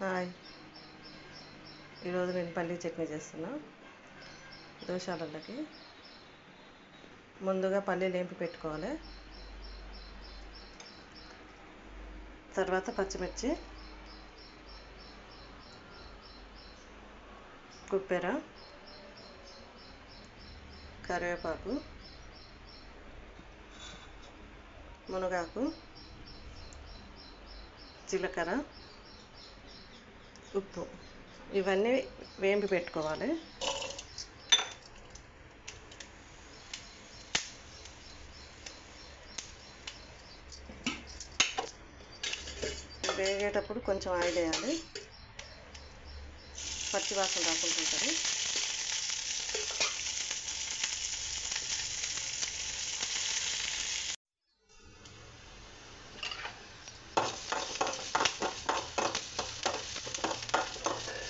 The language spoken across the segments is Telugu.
హాయ్, ఈరోజు నేను పల్లీ చట్నీ చేస్తున్నా. దోశలకి ముందుగా పల్లీలు వేంపి పెట్టుకోవాలి. తర్వాత పచ్చిమిర్చి, కొబ్బెర, కరివేపాకు, మునగాకు, జీలకర్ర, ఉప్పు ఇవన్నీ వేంపి పెట్టుకోవాలి. వేగేటప్పుడు కొంచెం ఆయిల్ వేయాలి, పచ్చి వాసన రాకుండా ఉంటుంది.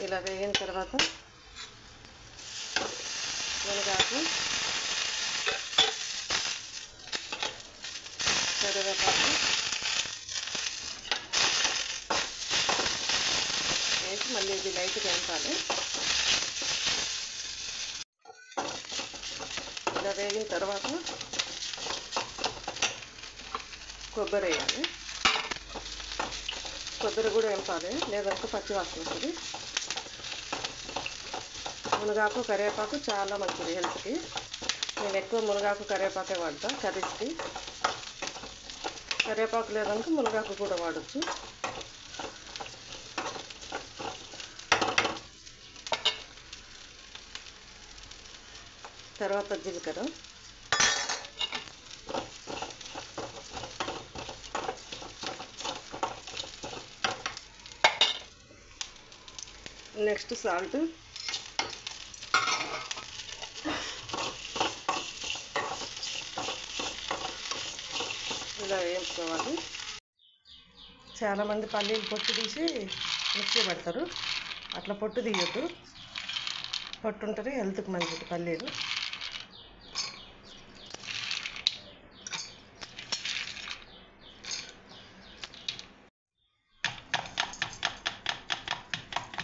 ఇలా వేగిన తర్వాత మునగాకు, కరివేపాకు వేసి మళ్ళీ ఇది లైట్గా వేపాలి. ఇలా వేగిన తర్వాత కొబ్బరి వేయాలి. కొబ్బరి కూడా వేపాలి, లేదంటే పచ్చి వాసన వస్తుంది. మునగాకు, కరివేపాకు చాలా మంచిది హెల్త్కి. నేను ఎక్కువ మునగాకు, కరివేపాకే వాడతా కర్రీస్కి. కరివేపాకు లేదంటే మునగాకు కూడా వాడచ్చు. తర్వాత జీలకర్ర, నెక్స్ట్ సాల్ట్, ఇలా వేయించుకోవాలి. చాలామంది పల్లీలు పొట్టు తీసి మిక్సీ పడతారు, అట్లా పొట్టు తీయద్దు. పొట్టు ఉంటుంది, హెల్త్కి మంచిది పల్లీలు.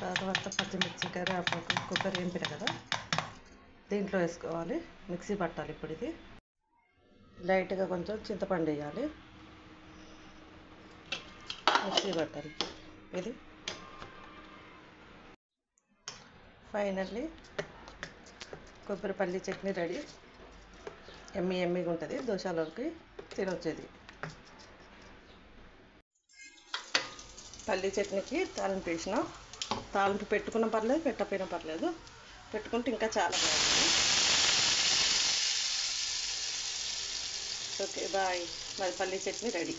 తర్వాత పచ్చిమిర్చి, కరివేపాకు, కొబ్బరి వేంపిన కదా దీంట్లో వేసుకోవాలి. మిక్సీ పట్టాలి. ఇప్పుడు ఇది లైట్గా కొంచెం చింతపండు వేయాలి, మిక్సీ పట్టాలి. ఇది ఫైనల్లీ కొబ్బరి పల్లి చట్నీ రెడీ. ఎమ్మీగా ఉంటుంది, దోశలోకి తినొచ్చేది. పల్లి చట్నీకి తాలింపు వేసిన, తాలింపు పెట్టుకున్న పర్లేదు, పెట్టకపోయినా పర్లేదు, పెట్టుకుంటే ఇంకా చాలా బాగుంటుంది. Okay bye. మరి పల్లి చట్నీ రెడీ.